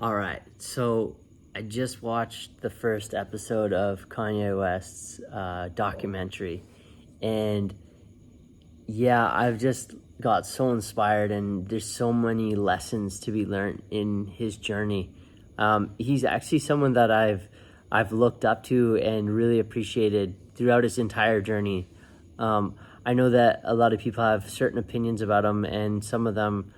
All right, so I just watched the first episode of Kanye West's documentary, and yeah, I've just got so inspired, and there's so many lessons to be learned in his journey. He's actually someone that I've looked up to and really appreciated throughout his entire journey. I know that a lot of people have certain opinions about him, and some of them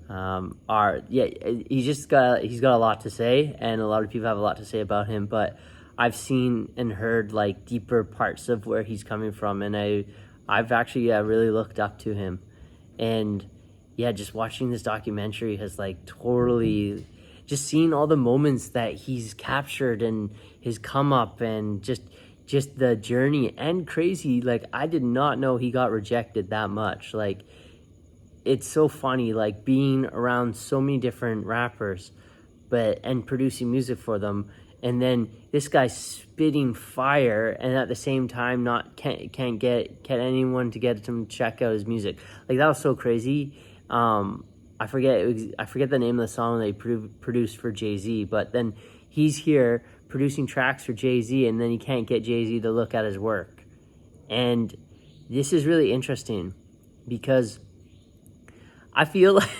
he's got a lot to say, and a lot of people have a lot to say about him. But I've seen and heard like deeper parts of where he's coming from, and I've actually really looked up to him, and yeah, just watching this documentary has like totally just seen all the moments that he's captured and his come up, and just the journey. And crazy, like, I did not know he got rejected that much. Like, it's so funny, like, being around so many different rappers and producing music for them, and then this guy's spitting fire, and at the same time can't get anyone to get him to check out his music. Like, that was so crazy. I forget the name of the song they produced for Jay-Z, but then he's here producing tracks for Jay-Z, and then he can't get Jay-Z to look at his work. And this is really interesting because I feel like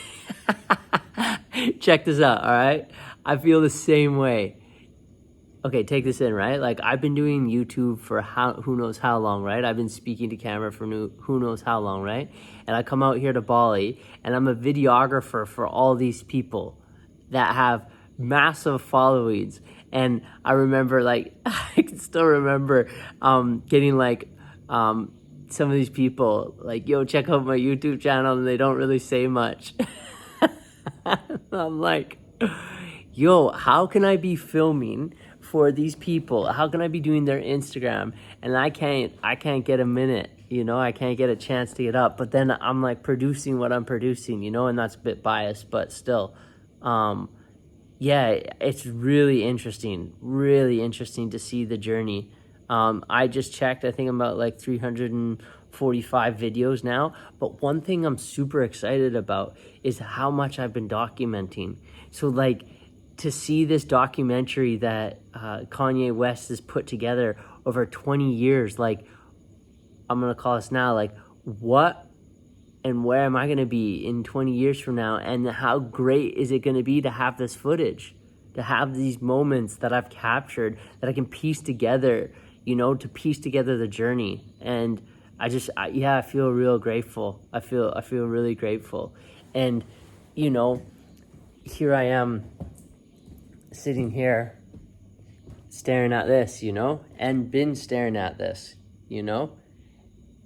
check this out, all right? I feel the same way. Okay, take this in, right? Like, I've been doing YouTube for who knows how long, right? I've been speaking to camera for who knows how long, right? And I come out here to Bali, and I'm a videographer for all these people that have massive followings. And I remember, like, I can still remember getting, like, some of these people, like, yo, check out my YouTube channel, and they don't really say much. I'm like, yo, how can I be filming for these people? How can I be doing their Instagram and I can't get a minute, I can't get a chance to get up, but then I'm like producing what I'm producing, and that's a bit biased, but still, yeah, it's really interesting to see the journey. I just checked, I think I'm about like 345 videos now, but one thing I'm super excited about is how much I've been documenting. So, like, to see this documentary that Kanye West has put together over 20 years, like, I'm going to call this now, like, what and where am I going to be in 20 years from now? And how great is it going to be to have this footage, to have these moments that I've captured that I can piece together, to piece together the journey. And I feel real grateful. I feel really grateful. And, here I am sitting here staring at this, and been staring at this,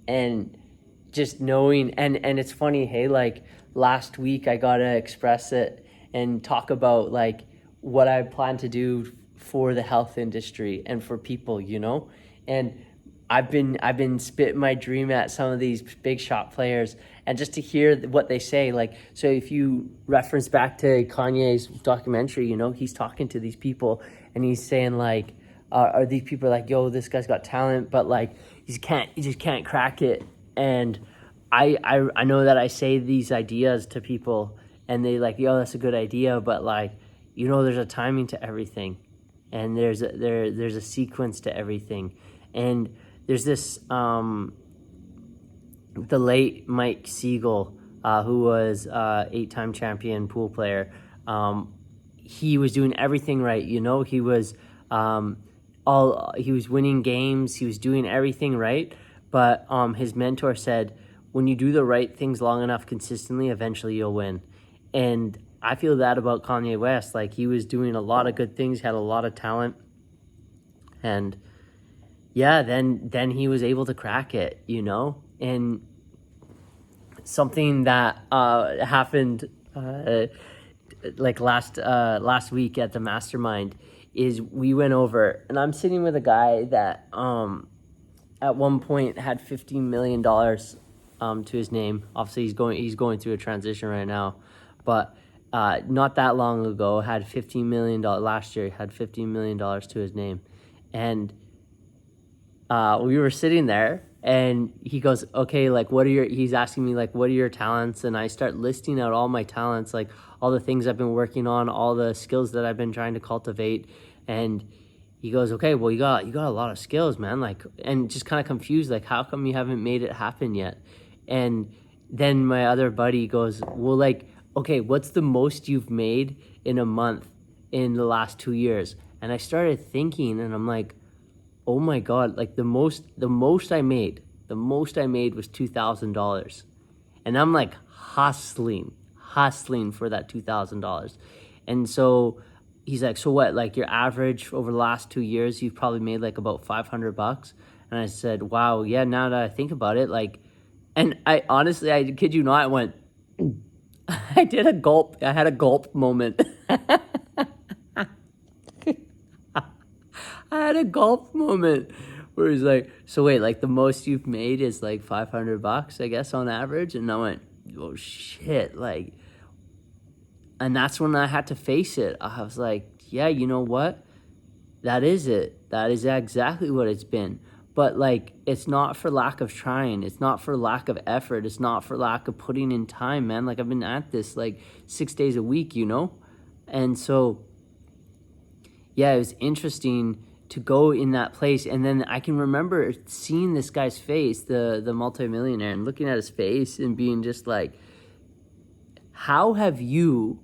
and just knowing, and it's funny, hey, like, last week I got to express it and talk about, like, what I plan to do for the health industry and for people, and I've been spitting my dream at some of these big shot players, and just to hear what they say, like, so if you reference back to Kanye's documentary, he's talking to these people and he's saying, like, are these people like, yo, this guy's got talent, but like he just can't crack it. And I know that I say these ideas to people and they like, yo, that's a good idea, but like, there's a timing to everything, and there's a sequence to everything. And there's this the late Mike Siegel, who was 8-time champion pool player. He was doing everything right, he was he was winning games, he was doing everything right, but his mentor said, when you do the right things long enough consistently, eventually you'll win. And I feel that about Kanye West. Like, he was doing a lot of good things, had a lot of talent, and yeah, then he was able to crack it, and something that happened like last week at the mastermind is we went over, and I'm sitting with a guy that at one point had $15 million to his name. Obviously he's going through a transition right now, but not that long ago had $15 million. Last year he had $15 million to his name. And we were sitting there, And he goes, okay, like, he's asking me, like, what are your talents? And I start listing out all my talents, like all the things I've been working on, all the skills that I've been trying to cultivate. And he goes, okay, well, you got a lot of skills, man. Like, and just kind of confused, like, how come you haven't made it happen yet? And then my other buddy goes, well, like, okay, what's the most you've made in a month in the last 2 years? And I started thinking, and I'm like, oh my God, like the most I made was $2,000. And I'm like hustling for that $2,000. And so he's like, so what, like your average over the last 2 years, you've probably made like about $500? And I said, wow, yeah, now that I think about it, like, and I honestly, I kid you not, I went, I had a gulp moment. I had a golf moment where he's like, so wait, like the most you've made is like $500, I guess, on average? And I went, oh shit, like, and that's when I had to face it. I was like, yeah, you know what? That is it. That is exactly what it's been. But like, it's not for lack of trying. It's not for lack of effort. It's not for lack of putting in time, man. Like I've been at this like 6 days a week, you know? And so, yeah, it was interesting to go in that place. And then I can remember seeing this guy's face, the multimillionaire, and looking at his face and being just like, how have you,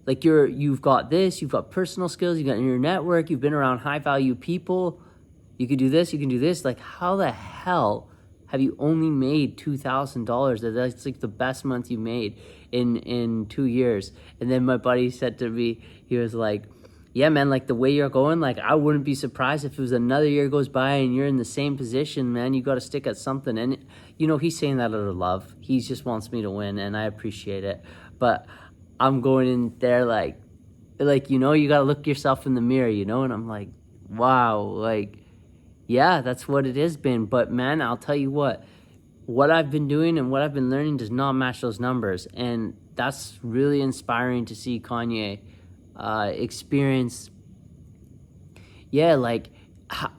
like you've got this, you've got personal skills, you've got your network, you've been around high value people, you can do this, you can do this. Like how the hell have you only made $2,000? That's like the best month you made in 2 years. And then my buddy said to me, he was like, yeah, man, like the way you're going, like I wouldn't be surprised if it was another year goes by and you're in the same position, man. You got to stick at something. And, you know, he's saying that out of love. He just wants me to win, and I appreciate it. But I'm going in there like, you know, you got to look yourself in the mirror, you know? And I'm like, wow, like, yeah, that's what it has been. But, man, I'll tell you what I've been doing and what I've been learning does not match those numbers. And that's really inspiring to see Kanye experience, yeah, like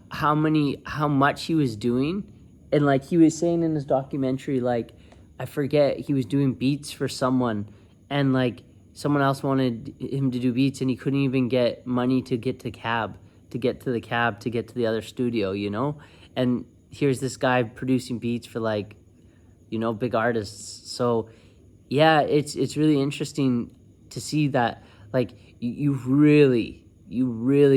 how much he was doing. And like he was saying in his documentary, like I forget, he was doing beats for someone, and like someone else wanted him to do beats, and he couldn't even get money to get to the cab to get to the other studio, you know? And here's this guy producing beats for like, you know, big artists. So yeah, it's really interesting to see that, like, you really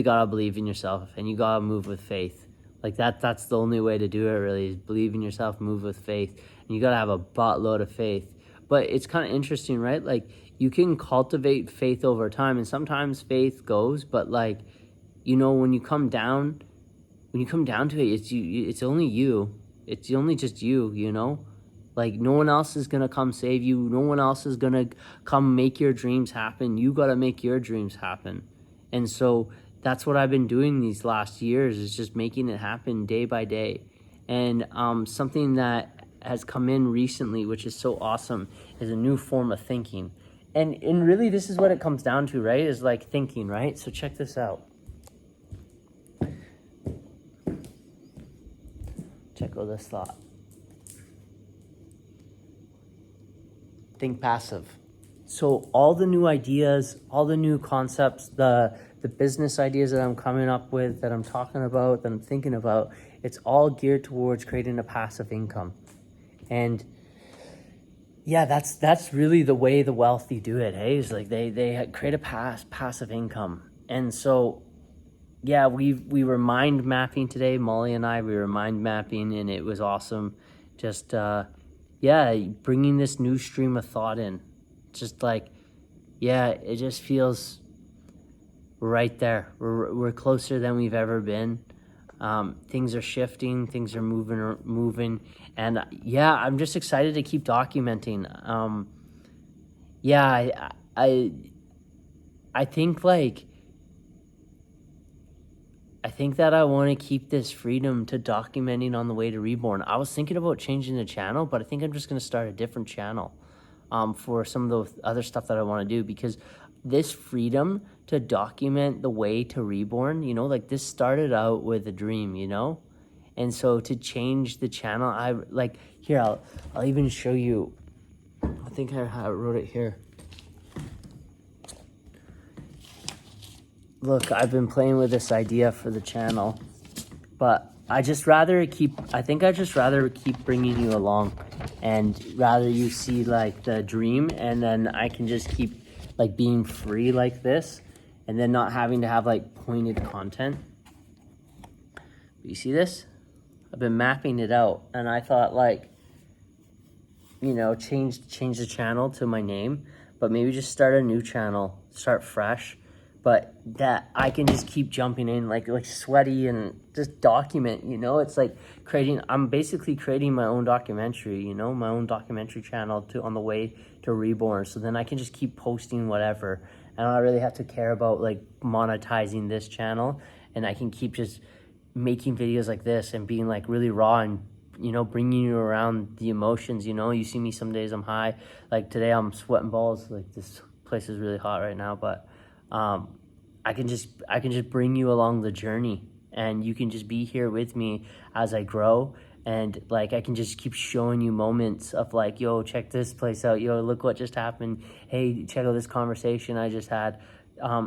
gotta believe in yourself, and you gotta move with faith. Like that's the only way to do it, really, is believe in yourself, move with faith. And you gotta have a buttload of faith. But it's kind of interesting, right? Like you can cultivate faith over time, and sometimes faith goes, but like, you know, when you come down to it, it's only you. It's only just you, you know? Like no one else is gonna come save you. No one else is gonna come make your dreams happen. You gotta make your dreams happen. And so that's what I've been doing these last years, is just making it happen day by day. And something that has come in recently, which is so awesome, is a new form of thinking. And really this is what it comes down to, right? Is like thinking, right? So check this out. Check out this thought. Think passive. So all the new ideas, all the new concepts, the business ideas that I'm coming up with, that I'm talking about, that I'm thinking about, it's all geared towards creating a passive income. And yeah, that's really the way the wealthy do it, hey? Is like they create a passive income. And so yeah, we were mind mapping today, Molly and I, we were mind mapping, and it was awesome. Just yeah, bringing this new stream of thought in. Just like, yeah, it just feels right there. We're closer than we've ever been. Things are shifting, things are moving. And yeah, I'm just excited to keep documenting. Yeah, I think like, I think that I want to keep this freedom to documenting on the way to reborn. I was thinking about changing the channel, but I think I'm just going to start a different channel for some of the other stuff that I want to do, because this freedom to document the way to reborn, you know, like this started out with a dream, you know, And so to change the channel, I like, here, I'll even show you. I think I wrote it here. Look, I've been playing with this idea for the channel, but I think I'd just rather keep bringing you along, and rather you see like the dream, and then I can just keep like being free like this, and then not having to have like pointed content. You see this? I've been mapping it out, and I thought, like, you know, change the channel to my name, but maybe just start a new channel, start fresh, but that I can just keep jumping in like sweaty and just document, you know. It's like I'm basically creating my own documentary, you know, my own documentary channel on the way to Reborn. So then I can just keep posting whatever, and I don't really have to care about like monetizing this channel, and I can keep just making videos like this and being like really raw, and, you know, bringing you around the emotions. You know, you see me some days I'm high, like today I'm sweating balls, like this place is really hot right now, but I can just bring you along the journey, and you can just be here with me as I grow. And like, I can just keep showing you moments of like, yo, check this place out, yo, look what just happened, hey, check out this conversation I just had,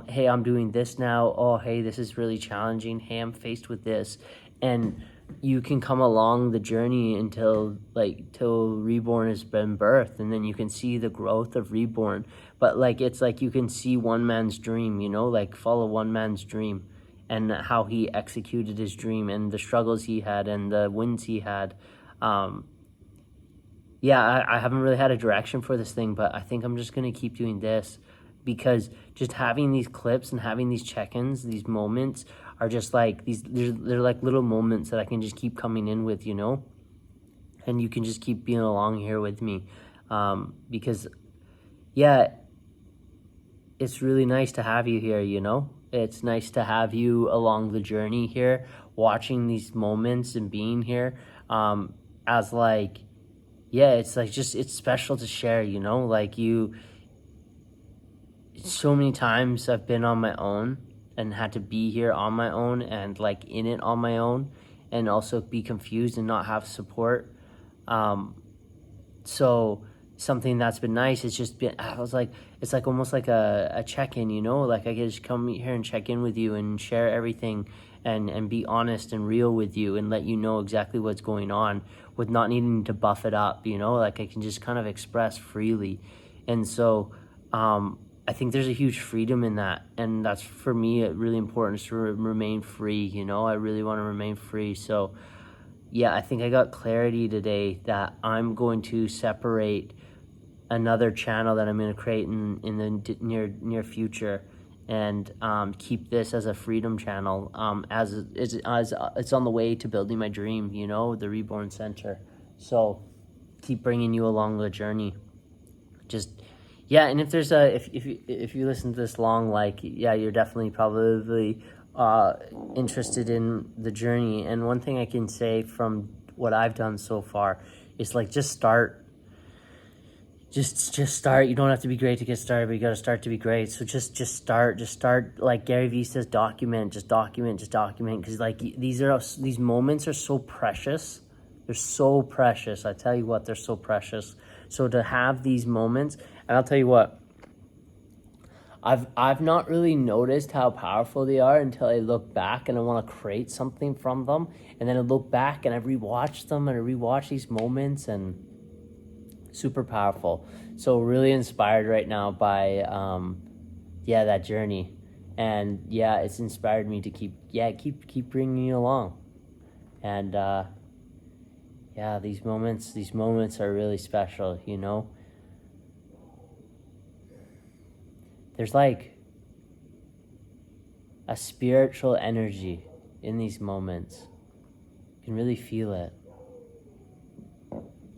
hey, I'm doing this now, oh, hey, this is really challenging, hey, I'm faced with this. And you can come along the journey till Reborn has been birthed, and then you can see the growth of Reborn. But like, it's like you can see one man's dream, you know, like follow one man's dream, and how he executed his dream, and the struggles he had and the wins he had. Yeah, I haven't really had a direction for this thing, but I think I'm just gonna keep doing this, because just having these clips and having these check-ins, these moments, are just like they're like little moments that I can just keep coming in with, you know, and you can just keep being along here with me, because yeah, it's really nice to have you here, you know. It's nice to have you along the journey here, watching these moments and being here, as like, yeah, it's like just, it's special to share, you know, like so many times I've been on my own and had to be here on my own, and like in it on my own, and also be confused and not have support. So something that's been nice, it's just been, I was like, it's like almost like a check-in, you know, like I can just come here and check in with you and share everything, and be honest and real with you, and let you know exactly what's going on, with not needing to buff it up, you know, like I can just kind of express freely. And so I think there's a huge freedom in that, and that's, for me, really important, is to remain free, you know. I really want to remain free. So yeah, I think I got clarity today that I'm going to separate another channel that I'm going to create in the near future, and keep this as a freedom channel, as it's on the way to building my dream, you know, the Reborn Center. So keep bringing you along the journey. Just, yeah, and if there's if you listen to this long, like, yeah, you're definitely probably interested in the journey. And one thing I can say from what I've done so far is like, just start. Just start. You don't have to be great to get started, but you got to start to be great. So just start. Like Gary Vee says, document. Because like, these moments are so precious. They're so precious. I tell you what, they're so precious. So to have these moments, and I'll tell you what, I've not really noticed how powerful they are until I look back and I want to create something from them, and then I look back and I rewatch them, and I rewatch these moments, and super powerful. So really inspired right now by that journey, and yeah, it's inspired me to keep bringing you along. And these moments are really special, you know. There's like a spiritual energy in these moments. You can really feel it.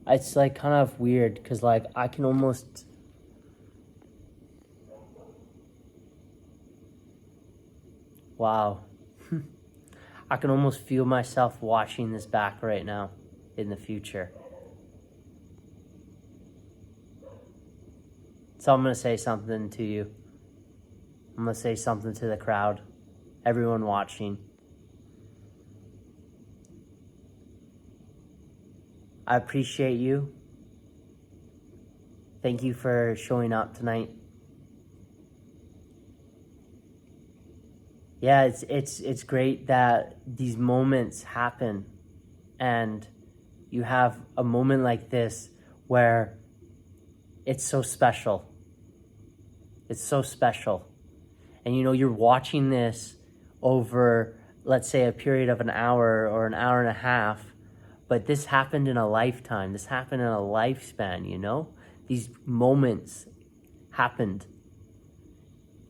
It's like kind of weird, because like I can almost, wow, I can almost feel myself watching this back right now in the future. So I'm going to say something to you. I'm going to say something to the crowd, everyone watching. I appreciate you. Thank you for showing up tonight. Yeah, it's great that these moments happen, and you have a moment like this where it's so special. It's so special. And you're watching this over, let's say, a period of an hour or an hour and a half, but this happened in a lifetime. This happened in a lifespan, These moments happened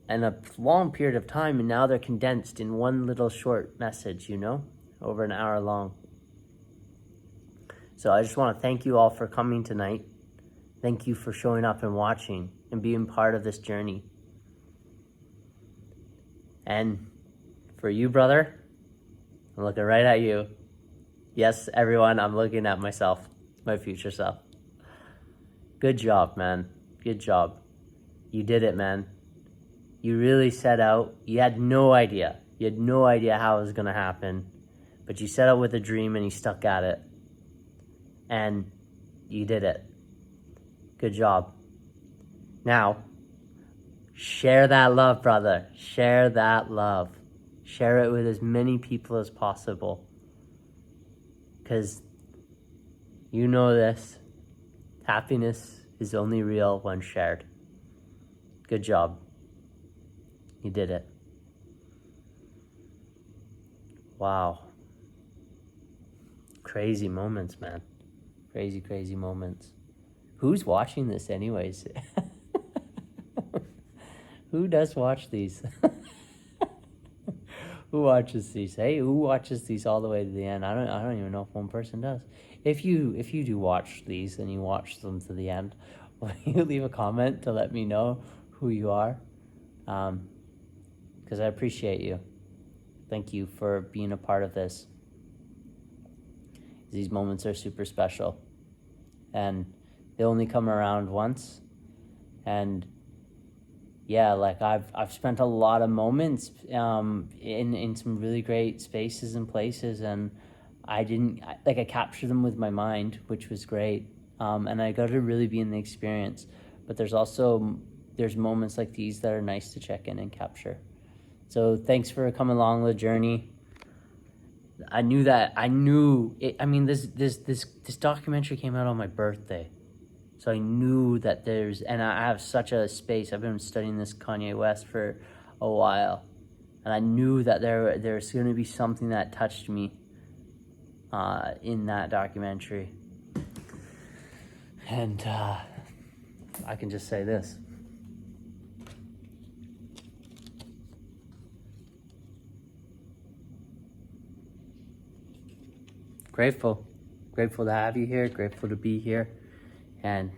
in a long period of time, and now they're condensed in one little short message, over an hour long. So I just want to thank you all for coming tonight. Thank you for showing up and watching and being part of this journey. And for you, brother, I'm looking right at you. Yes, everyone, I'm looking at myself, my future self. Good job, man. Good job. You did it, man. You really set out. You had no idea. You had no idea how it was going to happen. But you set out with a dream and you stuck at it. And you did it. Good job. Now, share that love, brother. Share that love. Share it with as many people as possible. Because you know this. Happiness is only real when shared. Good job. You did it. Wow. Crazy moments, man. Crazy, crazy moments. Who's watching this anyways? Who does watch these? Who watches these? Hey, who watches these all the way to the end? I don't even know if one person does. If you do watch these and you watch them to the end, will you leave a comment to let me know who you are? Because I appreciate you. Thank you for being a part of this. These moments are super special, and they only come around once. And yeah, like I've spent a lot of moments in some really great spaces and places, and I captured them with my mind, which was great. And I got to really be in the experience. But there's moments like these that are nice to check in and capture. So thanks for coming along the journey. This documentary came out on my birthday. So I knew that and I have such a space. I've been studying this Kanye West for a while. And I knew that there's going to be something that touched me in that documentary. And I can just say this. Grateful to have you here, grateful to be here, and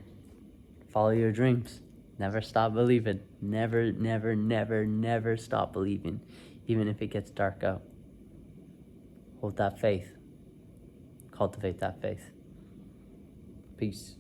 follow your dreams. Never stop believing. Never, never, never, never stop believing, even if it gets dark out. Hold that faith. Cultivate that faith. Peace.